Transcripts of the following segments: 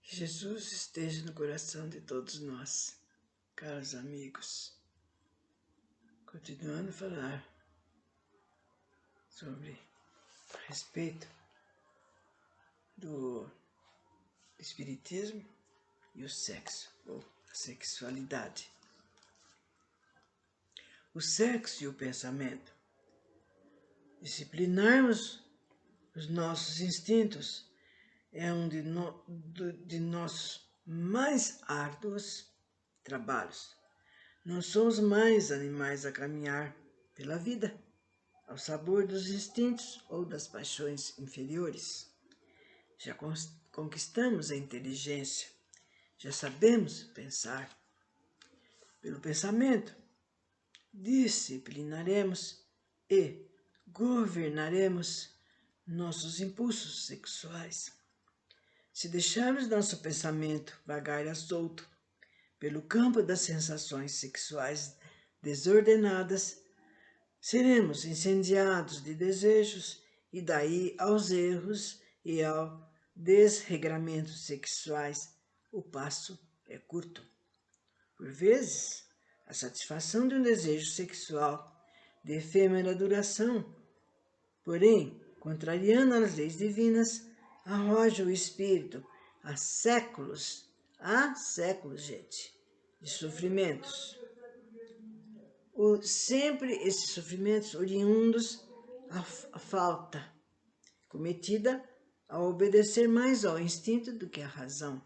Que Jesus esteja no coração de todos nós, caros amigos. Continuando a falar a respeito do espiritismo e o sexo, ou a sexualidade. O sexo e o pensamento. Disciplinarmos os nossos instintos é um de nossos mais árduos trabalhos. Não somos mais animais a caminhar pela vida, ao sabor dos instintos ou das paixões inferiores. Já conquistamos a inteligência, já sabemos pensar. Pelo pensamento, disciplinaremos e governaremos nossos impulsos sexuais. Se deixarmos nosso pensamento vagar à solto pelo campo das sensações sexuais desordenadas, seremos incendiados de desejos e daí aos erros e ao desregramento sexuais o passo é curto. Por vezes, a satisfação de um desejo sexual de efêmera duração, porém, contrariando as leis divinas, arroja o espírito há séculos, gente, de sofrimentos. Sempre esses sofrimentos oriundos à falta cometida ao obedecer mais ao instinto do que à razão.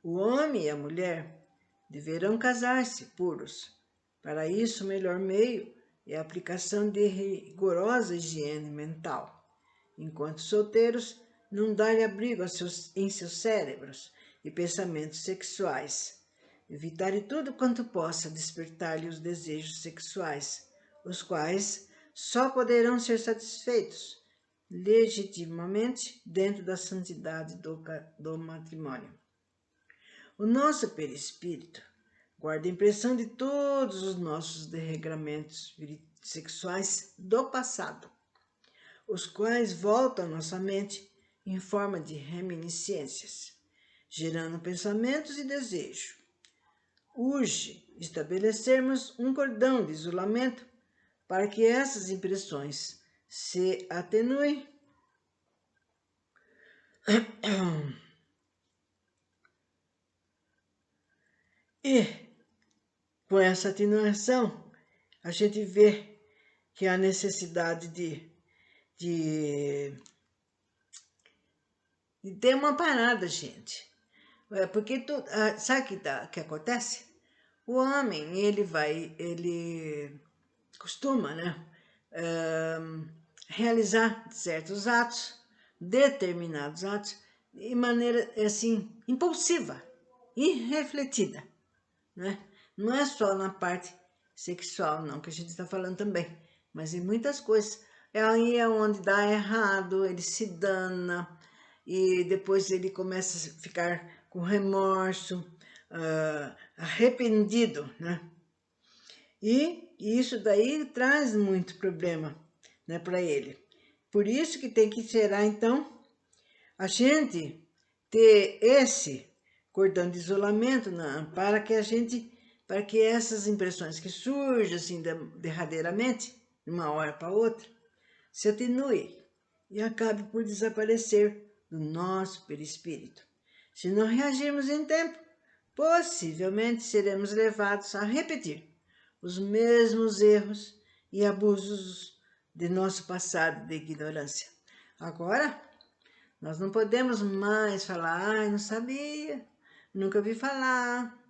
O homem e a mulher deverão casar-se puros. Para isso, o melhor meio é a aplicação de rigorosa higiene mental. Enquanto solteiros, não dar abrigo em seus cérebros e pensamentos sexuais. Evitar tudo quanto possa despertar-lhe os desejos sexuais, os quais só poderão ser satisfeitos legitimamente dentro da santidade do matrimônio. O nosso perispírito guarda a impressão de todos os nossos desregramentos sexuais do passado, os quais voltam à nossa mente em forma de reminiscências, gerando pensamentos e desejos. Urge estabelecermos um cordão de isolamento para que essas impressões se atenuem. E, com essa atenuação, a gente vê que há necessidade de ter uma parada, gente. Porque sabe o que acontece? O homem, ele costuma, né, realizar certos atos, determinados atos, de maneira, assim, impulsiva, irrefletida, né? Não é só na parte sexual, não, que a gente está falando também, mas em muitas coisas. Aí é onde dá errado, ele se dana, e depois ele começa a ficar com remorso, arrependido, né? E isso daí traz muito problema, né, para ele. Por isso que tem que será, então, a gente ter esse cordão de isolamento para que essas impressões que surgem assim derradeiramente, de uma hora para outra, se atenue e acabe por desaparecer do nosso perispírito. Se não reagirmos em tempo, possivelmente seremos levados a repetir os mesmos erros e abusos de nosso passado de ignorância. Agora, nós não podemos mais falar, não sabia, nunca ouvi falar,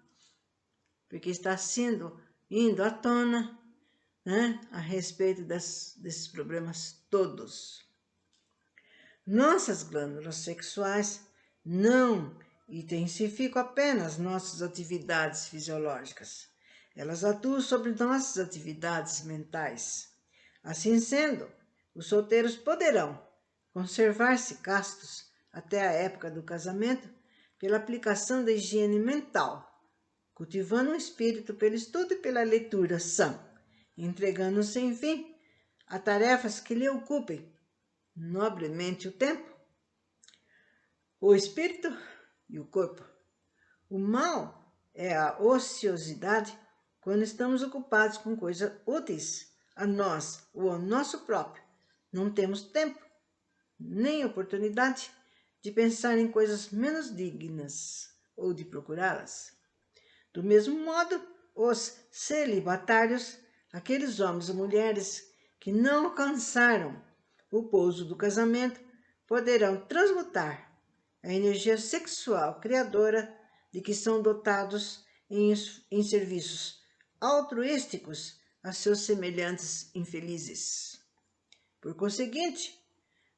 porque está indo à tona, né, a respeito desses problemas todos. Nossas glândulas sexuais não intensificam apenas nossas atividades fisiológicas. Elas atuam sobre nossas atividades mentais. Assim sendo, os solteiros poderão conservar-se castos até a época do casamento pela aplicação da higiene mental, cultivando o espírito pelo estudo e pela leitura sã, entregando-se, enfim, a tarefas que lhe ocupem nobremente o tempo. O espírito e o corpo. O mal é a ociosidade quando estamos ocupados com coisas úteis a nós ou ao nosso próprio. Não temos tempo, nem oportunidade de pensar em coisas menos dignas ou de procurá-las. Do mesmo modo, os celibatários, aqueles homens ou mulheres que não alcançaram o pouso do casamento, poderão transmutar a energia sexual criadora de que são dotados em serviços altruísticos a seus semelhantes infelizes. Por conseguinte,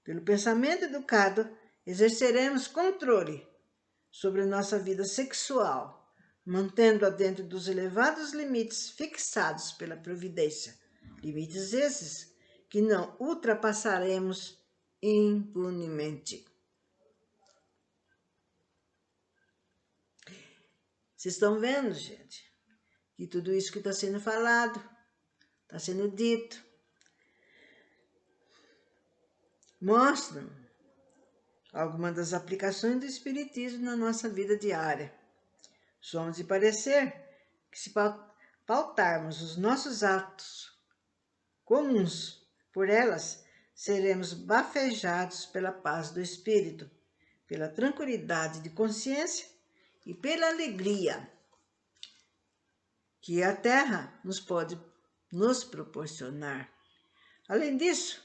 pelo pensamento educado, exerceremos controle sobre nossa vida sexual, mantendo-a dentro dos elevados limites fixados pela providência. Limites esses que não ultrapassaremos impunemente. Vocês estão vendo, gente, que tudo isso que está sendo falado, está sendo dito, mostram algumas das aplicações do Espiritismo na nossa vida diária. Somos de parecer que se pautarmos os nossos atos comuns por elas, seremos bafejados pela paz do espírito, pela tranquilidade de consciência e pela alegria que a Terra nos pode nos proporcionar. Além disso,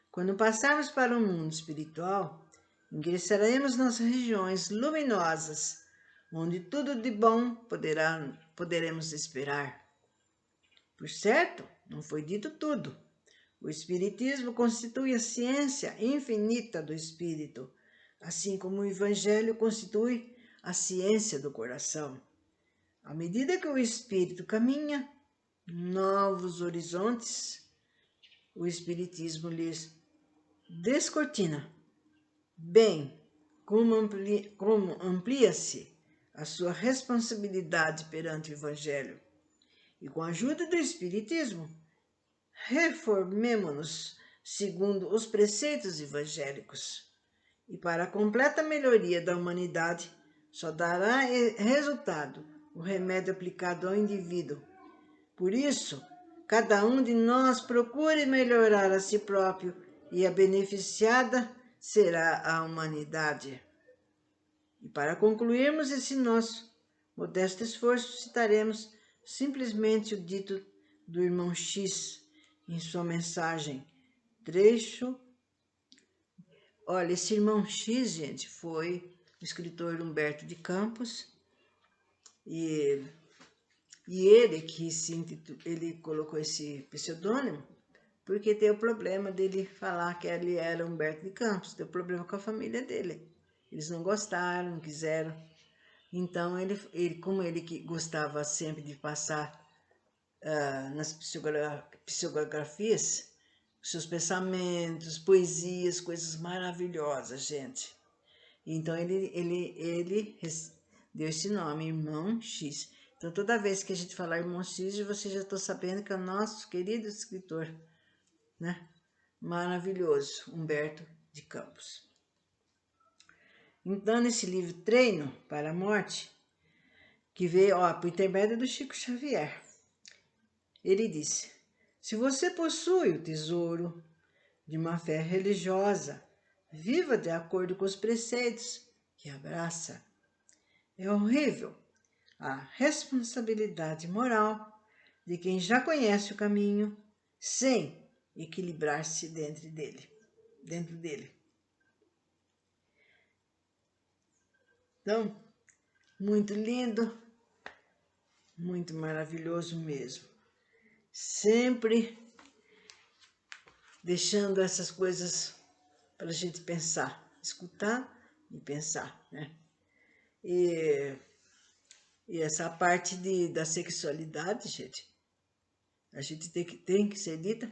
quando passarmos para o mundo espiritual, ingressaremos nas regiões luminosas, onde tudo de bom poderemos esperar. Por certo, não foi dito tudo. O Espiritismo constitui a ciência infinita do Espírito, assim como o Evangelho constitui a ciência do coração. À medida que o Espírito caminha novos horizontes, o Espiritismo lhes descortina bem como amplia-se a sua responsabilidade perante o Evangelho. E com a ajuda do Espiritismo, reformemo-nos segundo os preceitos evangélicos. E para a completa melhoria da humanidade, só dará resultado o remédio aplicado ao indivíduo. Por isso, cada um de nós procure melhorar a si próprio e a beneficiada será a humanidade. E para concluirmos esse nosso modesto esforço, citaremos simplesmente o dito do irmão X em sua mensagem, trecho. Olha, esse irmão X, gente, foi o escritor Humberto de Campos, e ele colocou esse pseudônimo porque tem o problema dele falar que ele era Humberto de Campos, tem o problema com a família dele. Eles não gostaram, não quiseram. Então, como ele gostava sempre de passar nas psicografias, seus pensamentos, poesias, coisas maravilhosas, gente. Então, ele deu esse nome, Irmão X. Então, toda vez que a gente falar Irmão X, você já está sabendo que é o nosso querido escritor, né? Maravilhoso, Humberto de Campos. Então, nesse livro Treino para a Morte, que veio por intermédio do Chico Xavier, ele disse: se você possui o tesouro de uma fé religiosa, viva de acordo com os preceitos que abraça. É horrível a responsabilidade moral de quem já conhece o caminho sem equilibrar-se dentro dele. Então, muito lindo, muito maravilhoso mesmo. Sempre deixando essas coisas para a gente pensar, escutar e pensar, né? E essa parte da sexualidade, gente, a gente tem que ser dita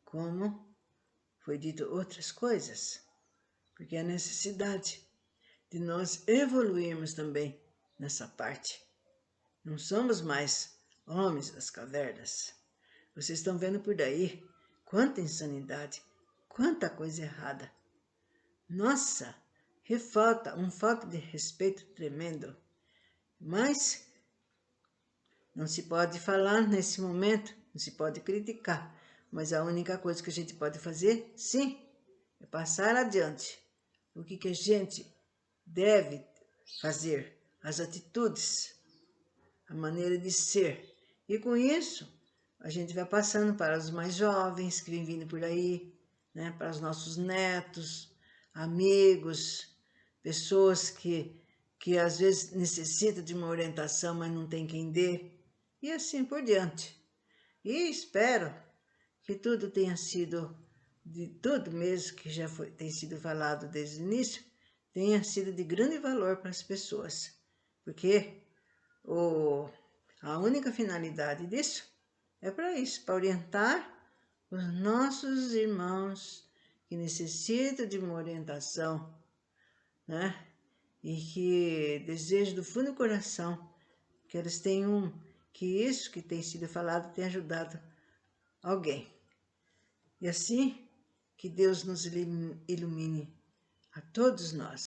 como foi dito outras coisas, porque é a necessidade de nós evoluirmos também nessa parte. Não somos mais homens das cavernas. Vocês estão vendo por daí quanta insanidade, quanta coisa errada. Nossa, falta de respeito tremendo. Mas não se pode falar nesse momento, não se pode criticar. Mas a única coisa que a gente pode fazer, sim, é passar adiante. O que a gente deve fazer, as atitudes, a maneira de ser. E com isso, a gente vai passando para os mais jovens que vêm vindo por aí, né, para os nossos netos, amigos, pessoas que às vezes necessitam de uma orientação, mas não tem quem dê, e assim por diante. E espero que tudo tenha sido, de tudo mesmo que já tem sido falado desde o início, tenha sido de grande valor para as pessoas, porque a única finalidade disso é para isso, para orientar os nossos irmãos que necessitam de uma orientação, né? E que desejo do fundo do coração que eles tenham, que isso que tem sido falado tenha ajudado alguém. E assim, que Deus nos ilumine a todos nós.